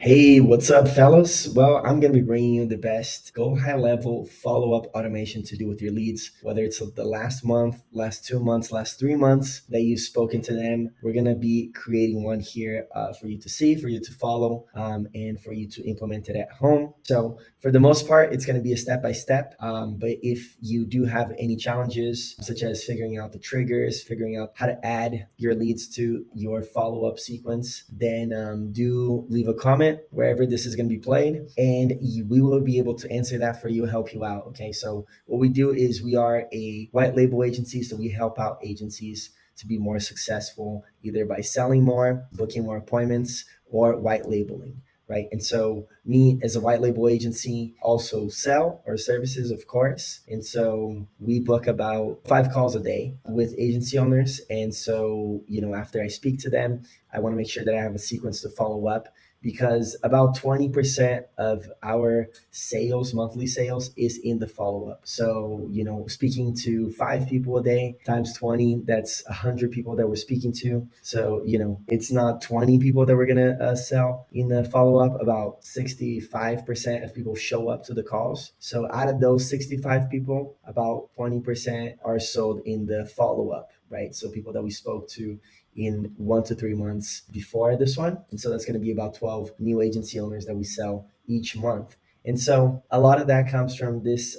Hey, what's up, fellas? Well, I'm going to be bringing you the best go high level follow up automation to do with your leads, whether it's the last month, last 2 months, last 3 months that you've spoken to them. We're going to be creating one here for you to see, for you to follow, and for you to implement it at home. So, for the most part, it's going to be a step by step. But if you do have any challenges, such as figuring out the triggers, figuring out how to add your leads to your follow up sequence, then do leave a comment wherever this is going to be played, and we will be able to answer that for you, help you out. Okay, so what we do is we are a white label agency, so we help out agencies to be more successful, either by selling more, booking more appointments, or white labeling, right? And so, me as a white label agency also sell our services, of course. And so, we book about 5 calls a day with agency owners. And so, after I speak to them, I want to make sure that I have a sequence to follow up because about 20% of our sales, monthly sales, is in the follow up. So, speaking to 5 people a day times 20, that's 100 people that we're speaking to. So, it's not 20 people that we're going to sell in the follow up. About 65% of people show up to the calls. So, out of those 65 people, about 20% are sold in the follow up, right? So, people that we spoke to in 1 to 3 months before this one. And so that's going to be about 12 new agency owners that we sell each month. And so a lot of that comes from this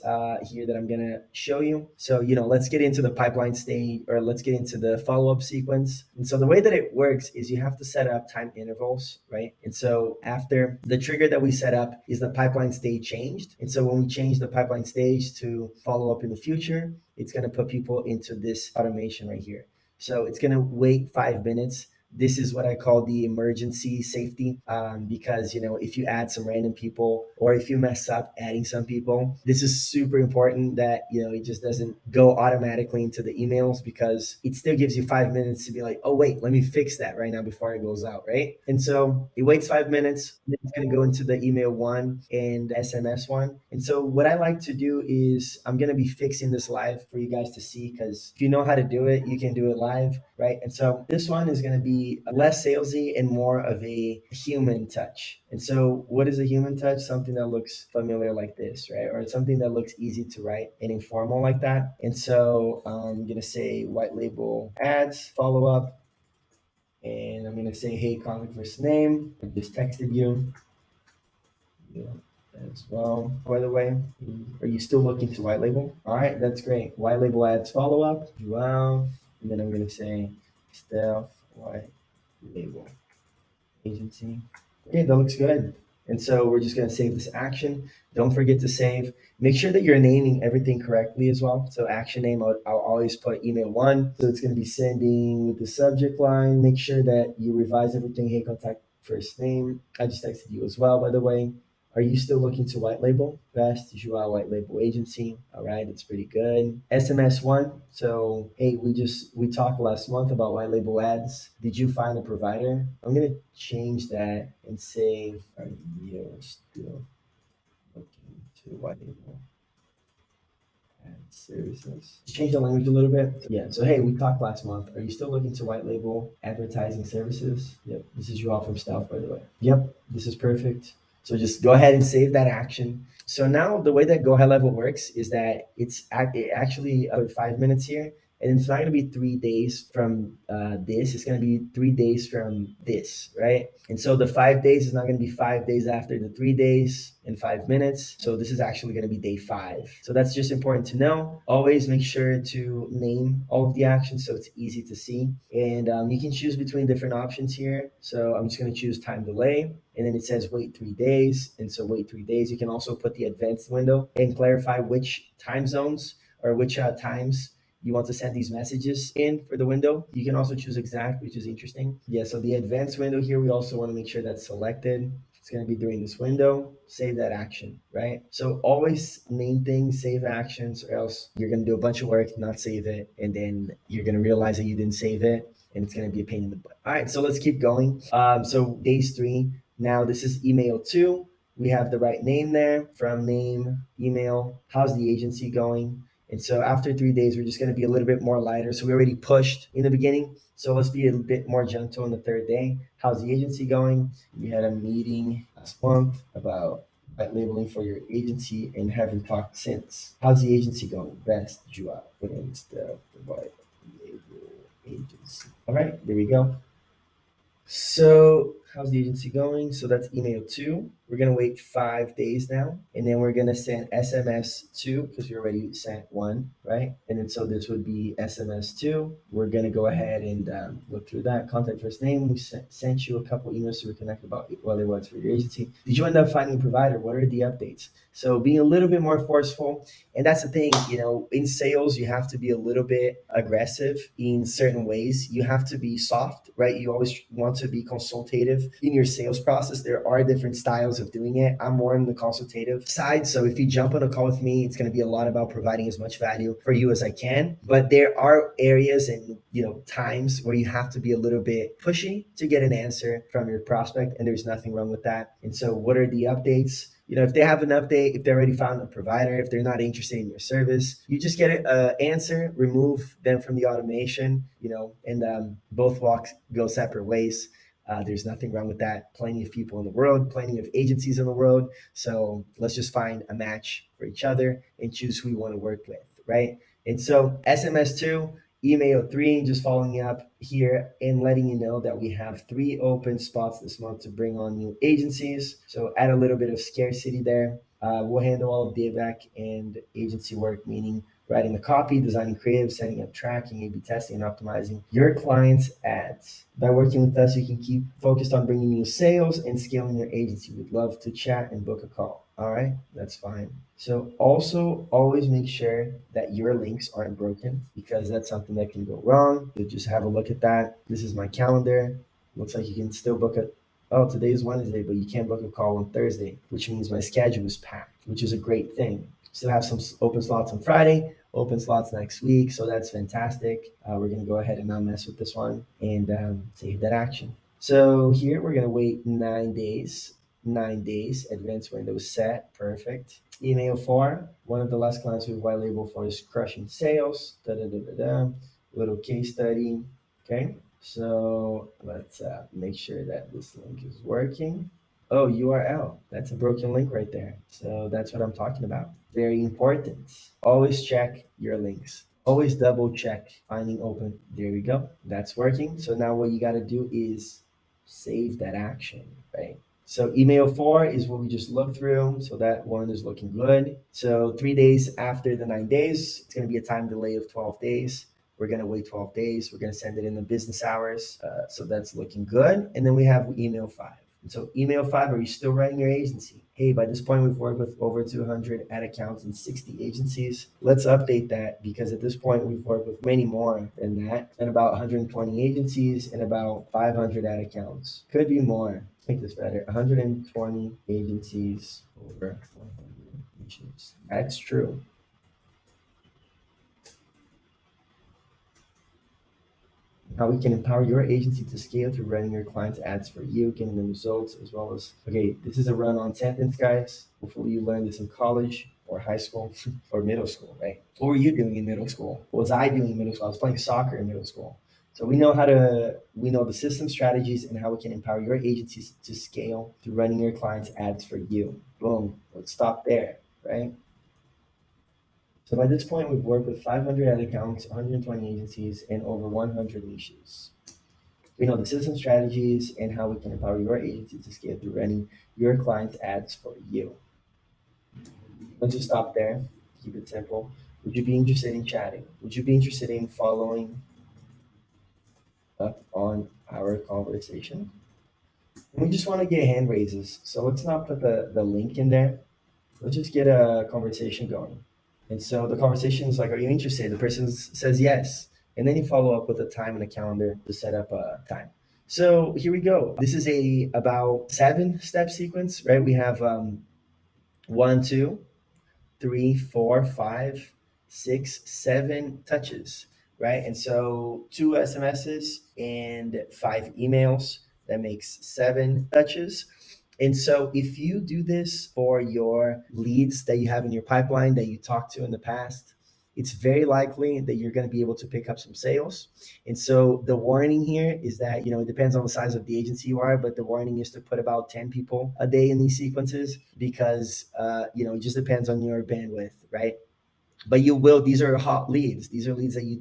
here that I'm going to show you. So, let's get into the pipeline stage, or let's get into the follow up sequence. And so the way that it works is you have to set up time intervals, right? And so after the trigger that we set up is the pipeline stage changed. And so when we change the pipeline stage to follow up in the future, it's going to put people into this automation right here. So it's going to wait 5 minutes. This is what I call the emergency safety, because if you add some random people, or if you mess up adding some people, this is super important that it just doesn't go automatically into the emails, because it still gives you 5 minutes to be like, oh wait, let me fix that right now before it goes out, right? And so it waits 5 minutes. Then it's going to go into the email one and SMS one. And so what I like to do is I'm going to be fixing this live for you guys to see, because if you know how to do it, you can do it live, right? And so this one is going to be less salesy and more of a human touch. And so what is a human touch? Something that looks familiar like this, right? Or something that looks easy to write and informal like that. And so I'm going to say white label ads, follow up, and I'm going to say, hey, contact first name. I just texted you. Yeah, as well. By the way, are you still looking to white label? All right, that's great. White label ads follow up. Wow. And then I'm going to say Steph White Label Agency. Okay, that looks good. And so we're just going to save this action. Don't forget to save. Make sure that you're naming everything correctly as well. So action name, I'll always put email one. So it's going to be sending with the subject line. Make sure that you revise everything. Hey, contact first name. I just texted you as well, by the way. Are you still looking to white label? Best Joao White Label Agency. All right, that's pretty good. SMS one. So hey, we talked last month about white label ads. Did you find a provider? I'm gonna change that and say, are you still looking to white label ad services? Change the language a little bit. Yeah. So hey, we talked last month. Are you still looking to white label advertising services? Yep. This is Joao from Stealth, by the way. Yep. This is perfect. So just go ahead and save that action. So now the way that Go High Level works is that it actually 5 minutes here, and it's not going to be 3 days from this. It's going to be 3 days from this, right? And so the 5 days is not going to be 5 days after the 3 days and 5 minutes. So this is actually going to be day five. So that's just important to know. Always make sure to name all of the actions so it's easy to see. And you can choose between different options here. So I'm just going to choose time delay, and then it says wait 3 days. And so wait 3 days. You can also put the advanced window and clarify which time zones or which times you want to send these messages in for the window. You can also choose exact, which is interesting. Yeah, so the advanced window here, we also want to make sure that's selected. It's going to be during this window. Save that action, right? So always name things, save actions, or else you're going to do a bunch of work, not save it, and then you're going to realize that you didn't save it, and it's going to be a pain in the butt. All right, so let's keep going. So days three. Now this is email two. We have the right name there, from name, email. How's the agency going? And so after 3 days, we're just going to be a little bit more lighter. So we already pushed in the beginning. So let's be a bit more gentle on the third day. How's the agency going? We had a meeting last month about white labeling for your agency and haven't talked since. How's the agency going? Best, Joao. Put in the white label agency. All right, there we go. So, how's the agency going? So, that's email two. We're going to wait 5 days now. And then we're going to send SMS two because we already sent one, right? And then so this would be SMS two. We're going to go ahead and look through that. Contact first name. We sent you a couple emails to reconnect about whether it was for your agency. Did you end up finding a provider? What are the updates? So, being a little bit more forceful. And that's the thing, in sales, you have to be a little bit aggressive in certain ways. You have to be soft, right? You always want to be consultative in your sales process. There are different styles of doing it. I'm more on the consultative side. So if you jump on a call with me, it's going to be a lot about providing as much value for you as I can. But there are areas and times where you have to be a little bit pushy to get an answer from your prospect, and there's nothing wrong with that. And so, what are the updates? If they have an update, if they already found a provider, if they're not interested in your service, you just get an answer, remove them from the automation, and both walks go separate ways. There's nothing wrong with that. Plenty of people in the world, plenty of agencies in the world. So let's just find a match for each other and choose who we want to work with, right? And so SMS2, email three, just following up here and letting you know that we have 3 open spots this month to bring on new agencies. So add a little bit of scarcity there. We'll handle all of the AVAC and agency work, meaning writing the copy, designing creative, setting up tracking, A/B testing, and optimizing your clients' ads. By working with us, you can keep focused on bringing new sales and scaling your agency. We'd love to chat and book a call. All right, that's fine. So also always make sure that your links aren't broken because that's something that can go wrong. So just have a look at that. This is my calendar. Looks like you can still book a oh, today is Wednesday, but you can't book a call on Thursday, which means my schedule is packed, which is a great thing. Still have some open slots on Friday, open slots next week, so that's fantastic. We're going to go ahead and not mess with this one and save that action. So here we're going to wait 9 days. 9 days, advanced window set, perfect. Email 4, one of the last clients with white label for is crushing sales, little case study, okay? So let's make sure that this link is working. Oh, URL. That's a broken link right there. So that's what I'm talking about. Very important. Always check your links. Always double check finding open. There we go. That's working. So now what you got to do is save that action, right? So email 4 is what we just looked through. So that one is looking good. So 3 days after the 9 days, it's going to be a time delay of 12 days. We're going to wait 12 days. We're going to send it in the business hours. So that's looking good. And then we have email 5. And so email 5, are you still running your agency? Hey, by this point, we've worked with over 200 ad accounts and 60 agencies. Let's update that because at this point, we've worked with many more than that and about 120 agencies and about 500 ad accounts. Could be more. Make this better. 120 agencies over 100 agents. That's true. How we can empower your agency to scale through running your clients' ads for you, getting the results as well as, okay, this is a run on sentence, guys. Hopefully you learned this in college or high school or middle school, right? What were you doing in middle school? What was I doing in middle school? I was playing soccer in middle school. So we know the system strategies and how we can empower your agencies to scale through running your clients' ads for you. Boom. Let's stop there, right? So by this point, we've worked with 500 ad accounts, 120 agencies, and over 100 niches. We know the system strategies and how we can empower your agency to scale through running your clients' ads for you. Let's just stop there. Keep it simple. Would you be interested in chatting? Would you be interested in following up on our conversation? And we just want to get hand raises. So let's not put the link in there. Let's just get a conversation going. And so the conversation is like, are you interested? The person says yes. And then you follow up with a time and a calendar to set up a time. So here we go. This is a about 7-step sequence, right? We have 1, 2, 3, 4, 5, 6, 7 touches, right? And so 2 SMSs and 5 emails, that makes 7 touches. And so if you do this for your leads that you have in your pipeline that you talked to in the past, it's very likely that you're going to be able to pick up some sales. And so the warning here is that, it depends on the size of the agency you are, but the warning is to put about 10 people a day in these sequences because, it just depends on your bandwidth, right? But you will, these are hot leads. These are leads that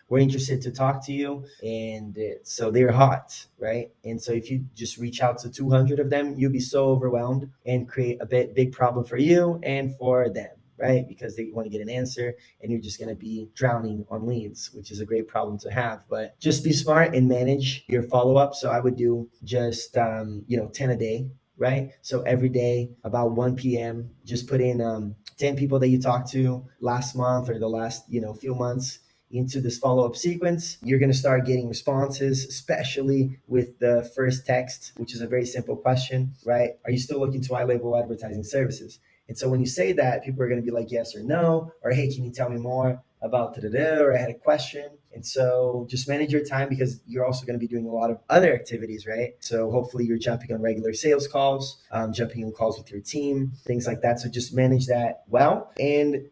we're interested to talk to you. And so they're hot, right? And so if you just reach out to 200 of them, you'll be so overwhelmed and create a big problem for you and for them, right? Because they want to get an answer and you're just going to be drowning on leads, which is a great problem to have. But just be smart and manage your follow up. So I would do just, 10 a day, right? So every day about 1 p.m., just put in 10 people that you talked to last month or the last, few months into this follow-up sequence. You're going to start getting responses, especially with the first text, which is a very simple question, right? Are you still looking to white label advertising services? And so when you say that, people are going to be like yes or no, or hey, can you tell me more about da-da-da, or I had a question. And so just manage your time because you're also going to be doing a lot of other activities, right? So hopefully you're jumping on regular sales calls, jumping on calls with your team, things like that. So just manage that well. And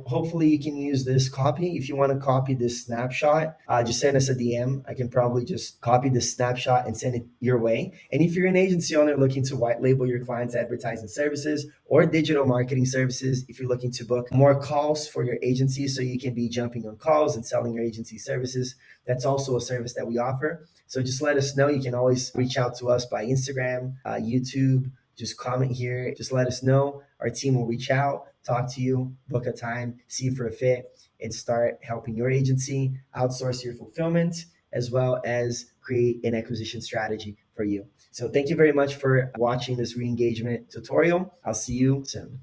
hopefully you can use this copy. If you want to copy this snapshot, just send us a DM. I can probably just copy this snapshot and send it your way. And if you're an agency owner looking to white label your clients' advertising services or digital marketing services, if you're looking to book more calls for your agency so you can be jumping on calls and selling your agency services, that's also a service that we offer. So just let us know. You can always reach out to us by Instagram, YouTube. Just comment here. Just let us know. Our team will reach out, talk to you, book a time, see if we're a fit, and start helping your agency outsource your fulfillment as well as create an acquisition strategy for you. So thank you very much for watching this re-engagement tutorial. I'll see you soon.